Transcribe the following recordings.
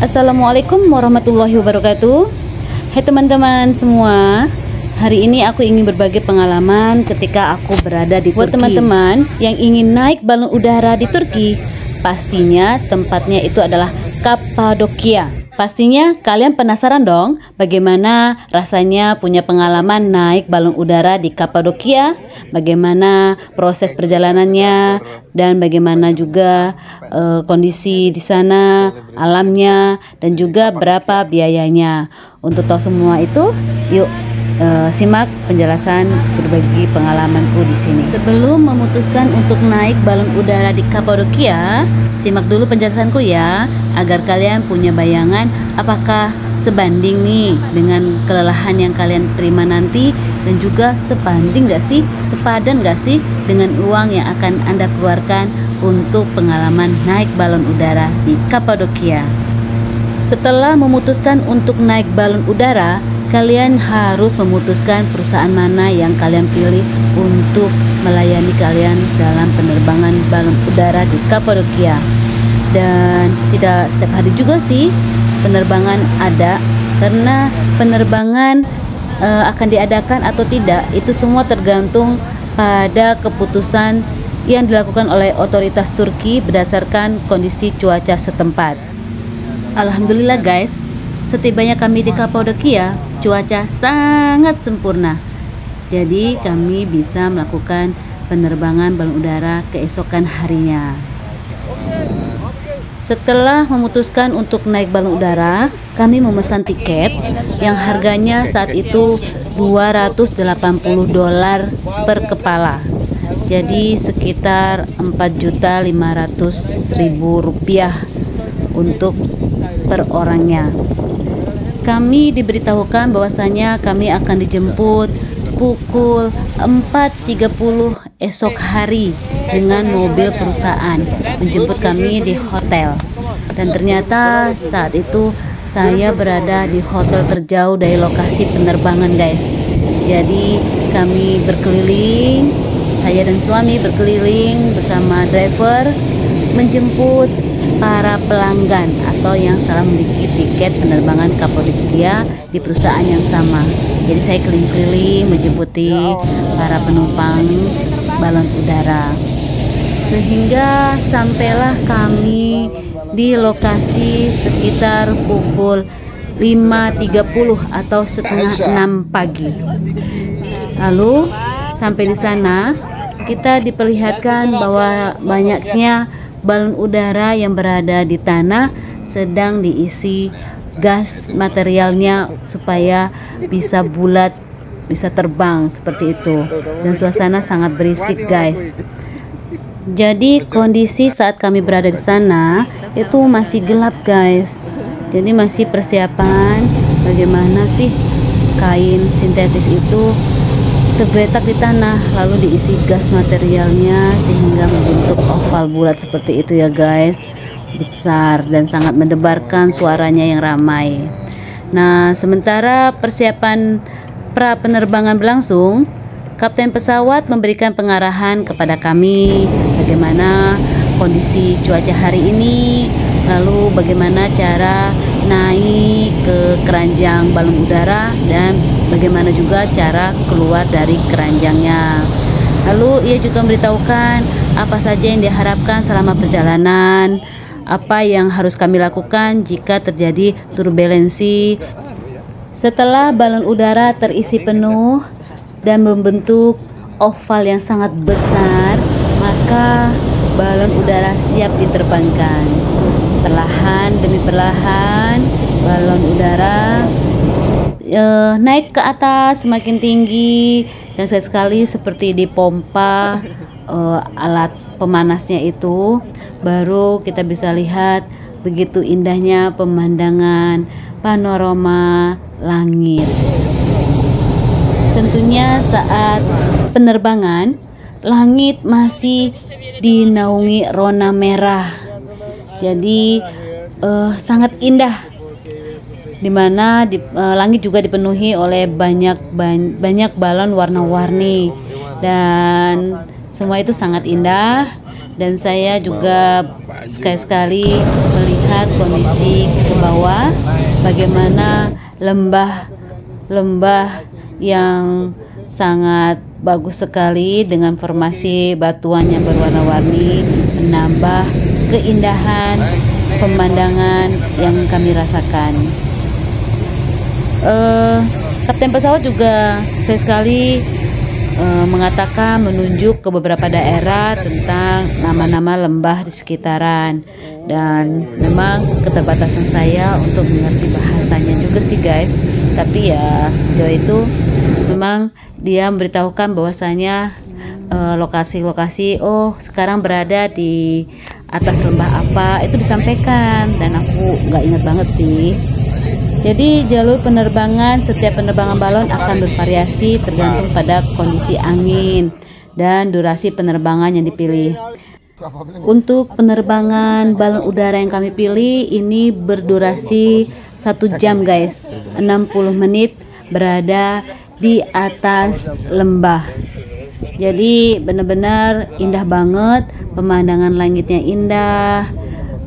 Assalamualaikum warahmatullahi wabarakatuh. Hai teman-teman semua, hari ini aku ingin berbagi pengalaman ketika aku berada di Turki. Buat teman-teman yang ingin naik balon udara di Turki, pastinya tempatnya itu adalah Kapadokia. Pastinya kalian penasaran dong bagaimana rasanya punya pengalaman naik balon udara di Kapadokia, bagaimana proses perjalanannya, dan bagaimana juga kondisi di sana, alamnya, dan juga berapa biayanya. Untuk tahu semua itu, yuk simak penjelasan berbagi pengalamanku di sini. Sebelum memutuskan untuk naik balon udara di Kapadokia, simak dulu penjelasanku ya, agar kalian punya bayangan apakah sebanding nih dengan kelelahan yang kalian terima nanti, dan juga sebanding gak sih, sepadan gak sih dengan uang yang akan Anda keluarkan untuk pengalaman naik balon udara di Kapadokia. Setelah memutuskan untuk naik balon udara, kalian harus memutuskan perusahaan mana yang kalian pilih untuk melayani kalian dalam penerbangan balon udara di Kapadokia. Dan tidak setiap hari juga sih penerbangan ada, karena penerbangan akan diadakan atau tidak itu semua tergantung pada keputusan yang dilakukan oleh otoritas Turki berdasarkan kondisi cuaca setempat. Alhamdulillah guys, setibanya kami di Kapadokia, cuaca sangat sempurna. Jadi kami bisa melakukan penerbangan balon udara keesokan harinya. Setelah memutuskan untuk naik balon udara, kami memesan tiket yang harganya saat itu $280 per kepala. Jadi sekitar Rp4.500.000 untuk per orangnya. Kami diberitahukan bahwasanya kami akan dijemput pukul 4.30 esok hari dengan mobil perusahaan menjemput kami di hotel. Dan ternyata saat itu saya berada di hotel terjauh dari lokasi penerbangan guys. Jadi kami berkeliling, saya dan suami berkeliling bersama driver menjemput para pelanggan atau yang telah memiliki tiket penerbangan Kapadokia di perusahaan yang sama. Jadi saya keliling-keliling menjemputi para penumpang balon udara, sehingga sampailah kami di lokasi sekitar pukul 5.30 atau setengah 6 pagi. Lalu sampai di sana kita diperlihatkan bahwa banyaknya balon udara yang berada di tanah sedang diisi gas materialnya supaya bisa bulat, bisa terbang seperti itu. Dan suasana sangat berisik guys. Jadi kondisi saat kami berada di sana itu masih gelap guys. Jadi masih persiapan bagaimana sih kain sintetis itu tergeletak di tanah lalu diisi gas materialnya sehingga membentuk oval bulat seperti itu ya guys, besar dan sangat mendebarkan suaranya yang ramai. Nah, sementara persiapan pra penerbangan berlangsung, kapten pesawat memberikan pengarahan kepada kami bagaimana kondisi cuaca hari ini, lalu bagaimana cara naik ke keranjang balon udara dan bagaimana juga cara keluar dari keranjangnya. Lalu ia juga memberitahukan apa saja yang diharapkan selama perjalanan, apa yang harus kami lakukan jika terjadi turbulensi. Setelah balon udara terisi penuh dan membentuk oval yang sangat besar, maka balon udara siap diterbangkan. Perlahan demi perlahan balon udara naik ke atas semakin tinggi, dan sekali seperti dipompa alat pemanasnya itu, baru kita bisa lihat begitu indahnya pemandangan panorama langit. Tentunya saat penerbangan langit masih dinaungi rona merah. Jadi sangat indah, dimana langit juga dipenuhi oleh banyak balon warna-warni, dan semua itu sangat indah. Dan saya juga sekali-sekali melihat kondisi ke bawah bawah, bagaimana lembah yang sangat bagus sekali dengan formasi batuan yang berwarna-warni, menambah keindahan pemandangan yang kami rasakan. Kapten pesawat juga saya sekali mengatakan, menunjuk ke beberapa daerah tentang nama-nama lembah di sekitaran, dan memang keterbatasan saya untuk mengerti bahasanya juga sih guys. Tapi ya Joe itu memang dia memberitahukan bahwasanya lokasi-lokasi, oh sekarang berada di atas lembah apa, itu disampaikan, dan aku nggak ingat banget sih. Jadi jalur penerbangan, setiap penerbangan balon akan bervariasi tergantung pada kondisi angin dan durasi penerbangan yang dipilih. Untuk penerbangan balon udara yang kami pilih ini berdurasi 1 jam guys, 60 menit berada di atas lembah. Jadi benar-benar indah banget, pemandangan langitnya indah,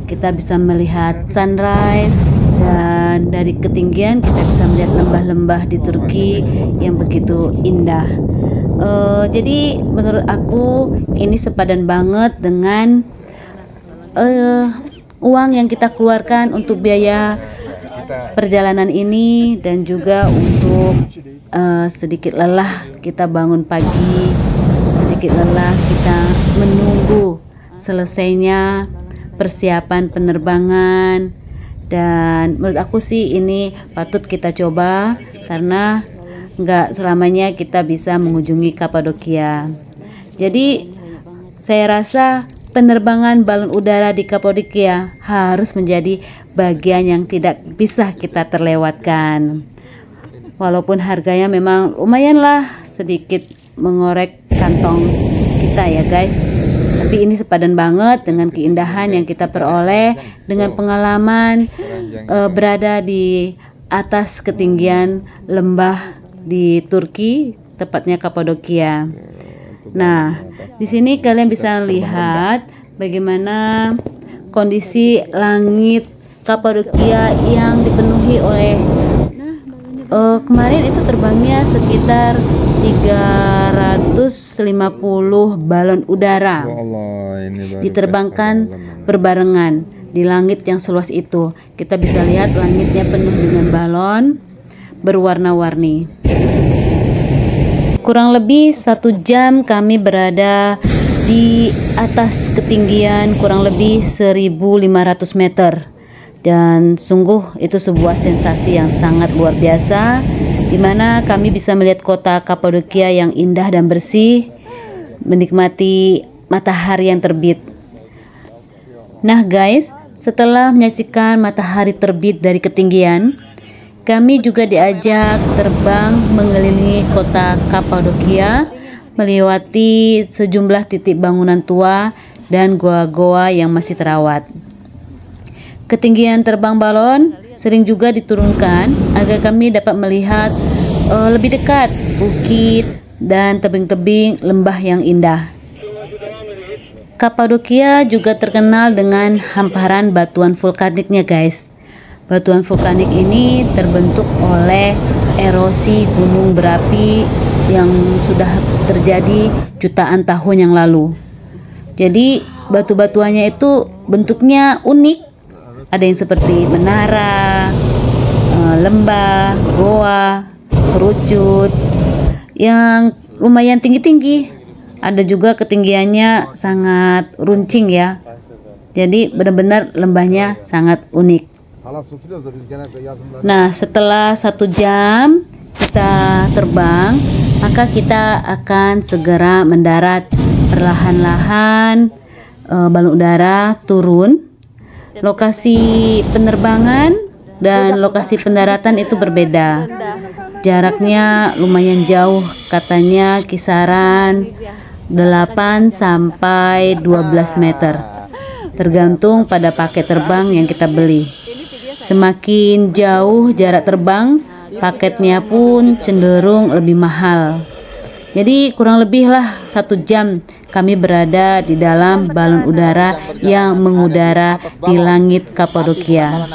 kita bisa melihat sunrise, dan dari ketinggian kita bisa melihat lembah-lembah di Turki yang begitu indah. Jadi menurut aku ini sepadan banget dengan uang yang kita keluarkan untuk biaya perjalanan ini, dan juga untuk sedikit lelah kita bangun pagi, sedikit lelah kita menunggu selesainya persiapan penerbangan. Dan menurut aku sih ini patut kita coba, karena nggak selamanya kita bisa mengunjungi Kapadokia. Jadi saya rasa penerbangan balon udara di Kapadokia harus menjadi bagian yang tidak bisa kita terlewatkan. Walaupun harganya memang lumayan lah, sedikit mengorek kantong kita ya guys. Tapi ini sepadan banget dengan keindahan yang kita peroleh dengan pengalaman berada di atas ketinggian lembah di Turki, tepatnya Kapadokia. Nah, di sini kalian bisa lihat bagaimana kondisi langit Kapadokia yang dipenuhi oleh kemarin itu terbangnya sekitar 350 balon udara diterbangkan berbarengan di langit yang seluas itu. Kita bisa lihat langitnya penuh dengan balon berwarna-warni. Kurang lebih 1 jam kami berada di atas ketinggian kurang lebih 1.500 meter. Dan sungguh itu sebuah sensasi yang sangat luar biasa, di mana kami bisa melihat kota Kapadokia yang indah dan bersih, menikmati matahari yang terbit. Nah guys, setelah menyaksikan matahari terbit dari ketinggian, kami juga diajak terbang mengelilingi kota Kapadokia, melewati sejumlah titik bangunan tua dan goa-goa yang masih terawat. Ketinggian terbang balon sering juga diturunkan agar kami dapat melihat lebih dekat bukit dan tebing-tebing lembah yang indah. Kapadokia juga terkenal dengan hamparan batuan vulkaniknya guys. Batuan vulkanik ini terbentuk oleh erosi gunung berapi yang sudah terjadi jutaan tahun yang lalu. Jadi batu-batuannya itu bentuknya unik. Ada yang seperti menara, lembah, goa, kerucut yang lumayan tinggi-tinggi. Ada juga ketinggiannya sangat runcing ya. Jadi benar-benar lembahnya sangat unik. Nah, setelah 1 jam kita terbang, maka kita akan segera mendarat. Perlahan-lahan balon udara turun. Lokasi penerbangan dan lokasi pendaratan itu berbeda. Jaraknya lumayan jauh, katanya kisaran 8 sampai 12 meter. Tergantung pada paket terbang yang kita beli. Semakin jauh jarak terbang, paketnya pun cenderung lebih mahal. Jadi kurang lebih lah 1 jam kami berada di dalam balon udara yang mengudara di langit Kapadokia.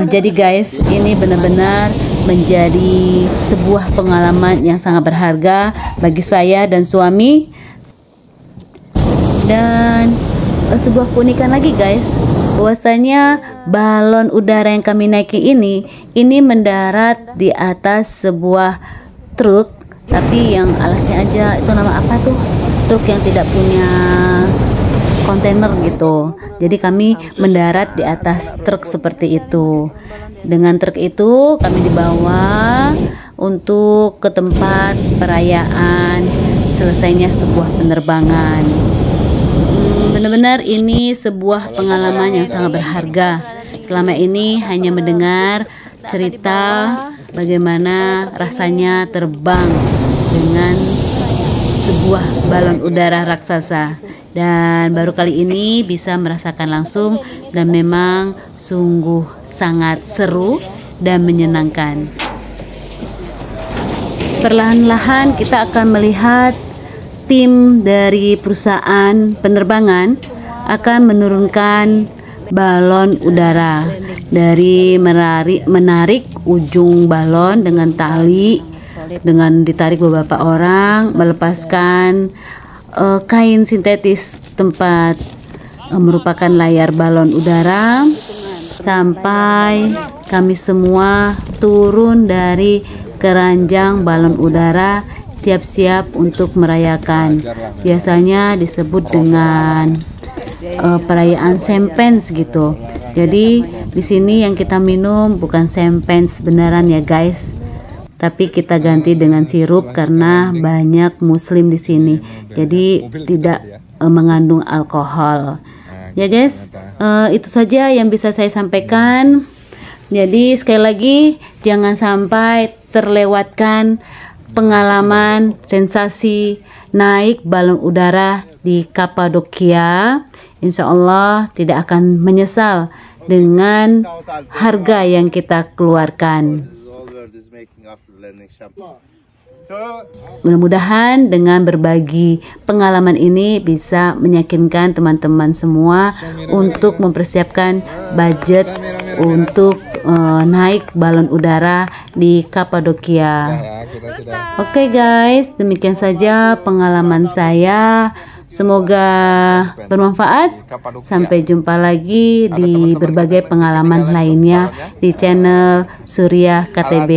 Jadi guys, ini benar-benar menjadi sebuah pengalaman yang sangat berharga bagi saya dan suami. Dan sebuah keunikan lagi guys, bahwasanya balon udara yang kami naiki ini mendarat di atas sebuah truk, tapi yang alasnya aja itu nama apa tuh, truk yang tidak punya kontainer gitu. Jadi kami mendarat di atas truk seperti itu. Dengan truk itu kami dibawa untuk ke tempat perayaan selesainya sebuah penerbangan. Benar-benar ini sebuah pengalaman yang sangat berharga. Selama ini hanya mendengar cerita bagaimana rasanya terbang dengan sebuah balon udara raksasa, dan baru kali ini bisa merasakan langsung, dan memang sungguh sangat seru dan menyenangkan. Perlahan-lahan kita akan melihat tim dari perusahaan penerbangan akan menurunkan balon udara dari menarik ujung balon dengan tali, dengan ditarik beberapa orang, melepaskan kain sintetis tempat merupakan layar balon udara, sampai kami semua turun dari keranjang balon udara siap-siap untuk merayakan. Biasanya disebut dengan perayaan champagne gitu. Jadi di sini yang kita minum bukan champagne beneran ya guys, tapi kita ganti dengan sirup karena banyak muslim di sini. Jadi tidak mengandung alkohol. Ya guys, itu saja yang bisa saya sampaikan. Jadi sekali lagi jangan sampai terlewatkan pengalaman sensasi naik balon udara di Kapadokia. Insya Allah tidak akan menyesal dengan harga yang kita keluarkan. Mudah-mudahan dengan berbagi pengalaman ini bisa meyakinkan teman-teman semua untuk mempersiapkan budget untuk naik balon udara di Kapadokia. Oke guys, demikian saja pengalaman saya. Semoga bermanfaat. Sampai jumpa lagi di berbagai pengalaman lainnya di channel Surya KTB.